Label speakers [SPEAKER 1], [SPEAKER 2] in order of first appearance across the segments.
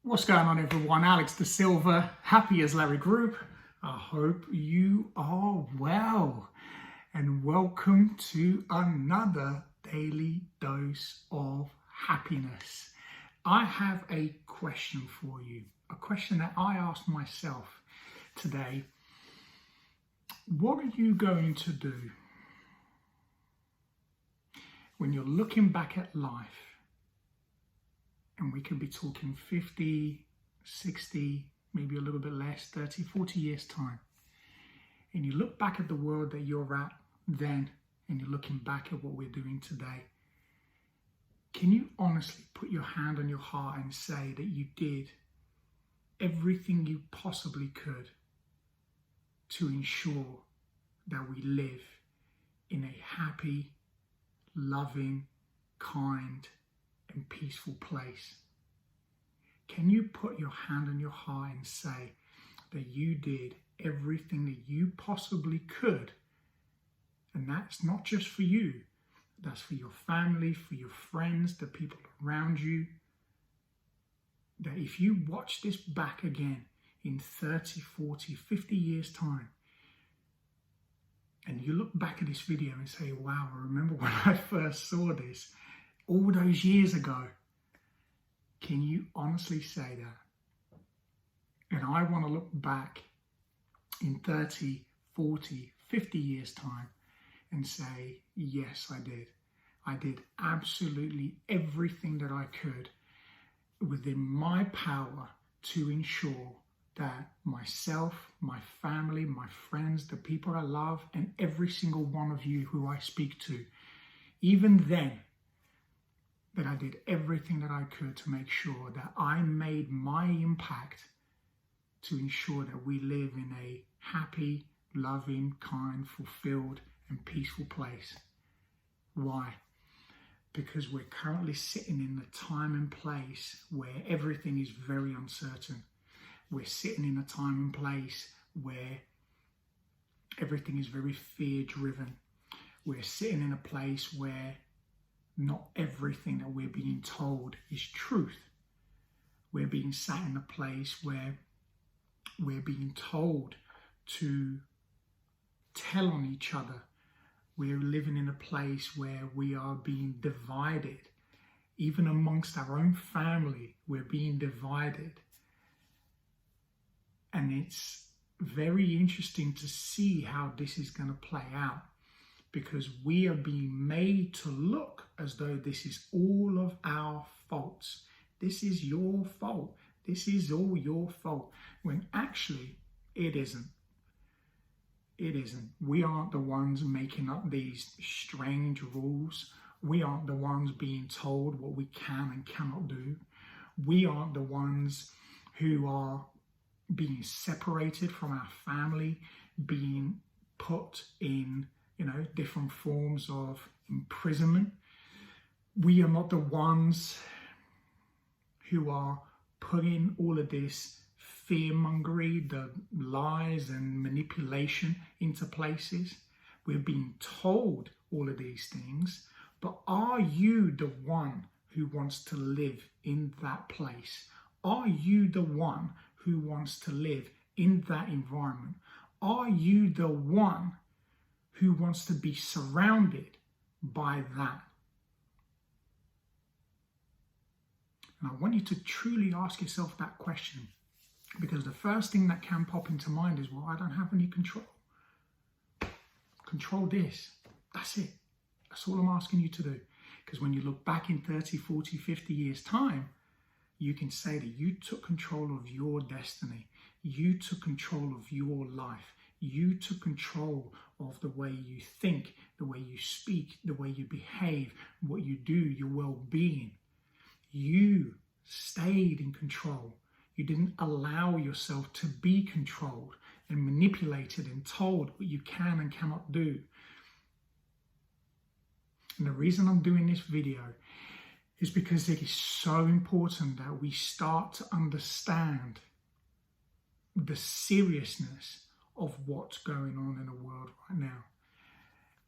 [SPEAKER 1] What's going on, everyone? Alex Da Silva, happy as Larry Group. I hope you are well, and welcome to another daily dose of happiness. I have a question for you, a question that I asked myself today. What are you going to do when you're looking back at life? And we could be talking 50, 60, maybe a little bit less, 30, 40 years time. And you look back at the world that you're at then, and you're looking back at what we're doing today. Can you honestly put your hand on your heart and say that you did everything you possibly could to ensure that we live in a happy, loving, kind, and peaceful place? Can you put your hand on your heart and say that you did everything that you possibly could? And that's not just for you, that's for your family, for your friends, the people around you. That if you watch this back again in 30, 40, 50 years time, and you look back at this video and say, wow, I remember when I first saw this all those years ago. Can you honestly say that? And I want to look back in 30, 40, 50 years time and say, yes, I did. I did absolutely everything that I could within my power to ensure that myself, my family, my friends, the people I love, and every single one of you who I speak to, even then, that I did everything that I could to make sure that I made my impact to ensure that we live in a happy, loving, kind, fulfilled, and peaceful place. Why? Because we're currently sitting in the time and place where everything is very uncertain. We're sitting in a time and place where everything is very fear-driven. We're sitting in a place where not everything that we're being told is truth. We're being sat in a place where we're being told to tell on each other. We're living in a place where we are being divided. Even amongst our own family, we're being divided. And it's very interesting to see how this is going to play out, because we are being made to look as though this is all of our faults. This is your fault. This is all your fault. When actually, it isn't. It isn't. We aren't the ones making up these strange rules. We aren't the ones being told what we can and cannot do. We aren't the ones who are being separated from our family, being put in different forms of imprisonment. We are not the ones who are putting all of this fear-mongery, the lies and manipulation into places. We're being told all of these things, but are you the one who wants to live in that place? Are you the one who wants to live in that environment? Are you the one who wants to be surrounded by that? And I want you to truly ask yourself that question, because the first thing that can pop into mind is, well, I don't have any control. Control this. That's it. That's all I'm asking you to do. Because when you look back in 30, 40, 50 years time, you can say that you took control of your destiny. You took control of your life. You took control of the way you think, the way you speak, the way you behave, what you do, your well-being. You stayed in control. You didn't allow yourself to be controlled and manipulated and told what you can and cannot do. And the reason I'm doing this video is because it is so important that we start to understand the seriousness of what's going on in the world right now.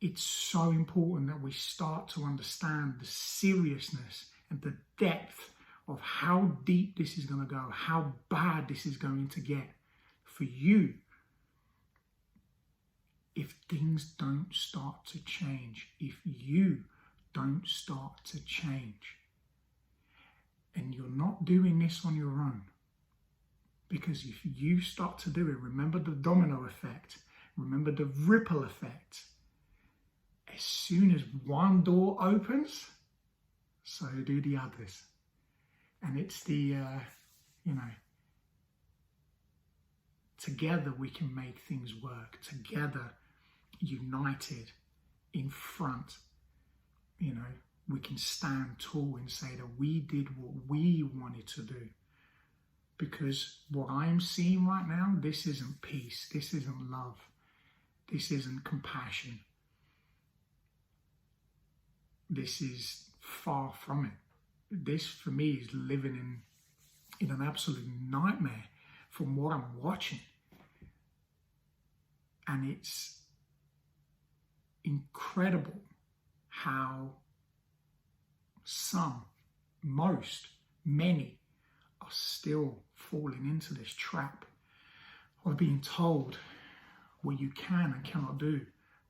[SPEAKER 1] It's so important that we start to understand the seriousness and the depth of how deep this is going to go, how bad this is going to get for you if things don't start to change, if you don't start to change. And you're not doing this on your own. Because if you start to do it, remember the domino effect, remember the ripple effect. As soon as one door opens, so do the others. And it's the, together we can make things work. Together, united, in front, we can stand tall and say that we did what we wanted to do. Because what I'm seeing right now, this isn't peace, this isn't love, this isn't compassion. This is far from it. This, for me, is living in an absolute nightmare from what I'm watching. And it's incredible how some, most, many are still falling into this trap of being told what you can and cannot do,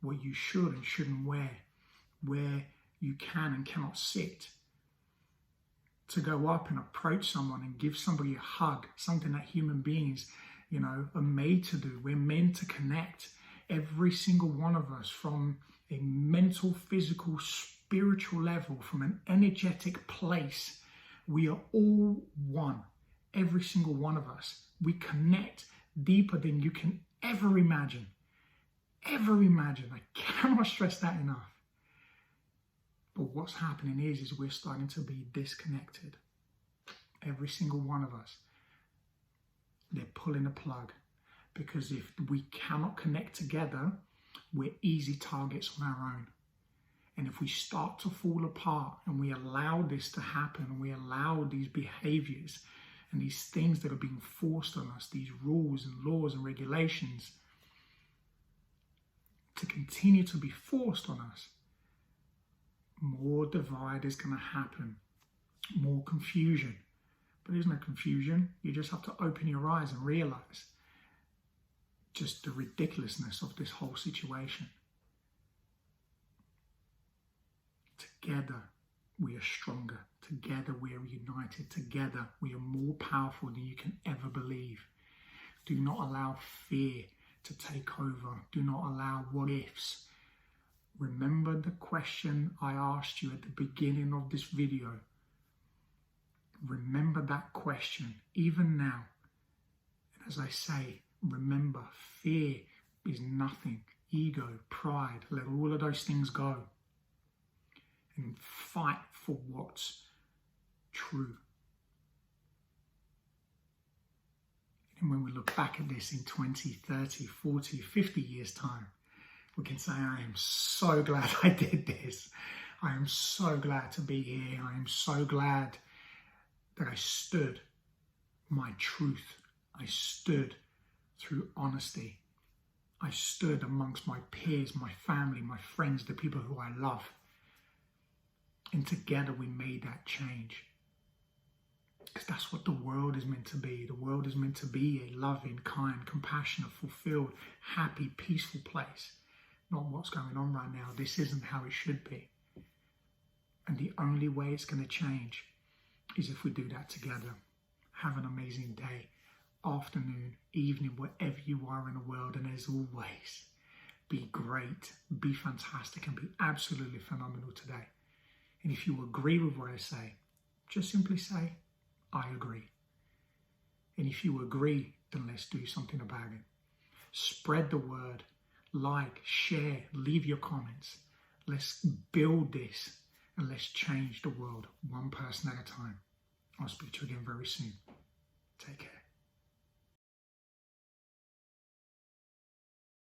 [SPEAKER 1] what you should and shouldn't wear, where you can and cannot sit, to go up and approach someone and give somebody a hug, something that human beings, are made to do. We're meant to connect, every single one of us, from a mental, physical, spiritual level, from an energetic place. We are all one, every single one of us. We connect deeper than you can ever imagine. Ever imagine. I cannot stress that enough. But what's happening is we're starting to be disconnected. Every single one of us. They're pulling a plug. Because if we cannot connect together, we're easy targets on our own. And if we start to fall apart and we allow this to happen, and we allow these behaviors and these things that are being forced on us, these rules and laws and regulations, to continue to be forced on us, more divide is going to happen, more confusion. But there's no confusion. You just have to open your eyes and realize just the ridiculousness of this whole situation. Together, we are stronger. Together, we are united. Together, we are more powerful than you can ever believe. Do not allow fear to take over. Do not allow what ifs. Remember the question I asked you at the beginning of this video. Remember that question, even now. And as I say, remember, fear is nothing. Ego, pride, let all of those things go. And fight for what's true. And when we look back at this in 20, 30, 40, 50 years' time, we can say, I am so glad I did this. I am so glad to be here. I am so glad that I stood my truth. I stood through honesty. I stood amongst my peers, my family, my friends, the people who I love. And together we made that change. Because that's what the world is meant to be. The world is meant to be a loving, kind, compassionate, fulfilled, happy, peaceful place. Not what's going on right now. This isn't how it should be. And the only way it's going to change is if we do that together. Have an amazing day, afternoon, evening, wherever you are in the world. And as always, be great, be fantastic, and be absolutely phenomenal today. And if you agree with what I say, just simply say, I agree. And if you agree, then let's do something about it. Spread the word. Like, share, leave your comments. Let's build this and let's change the world one person at a time. I'll speak to you again very soon. Take care.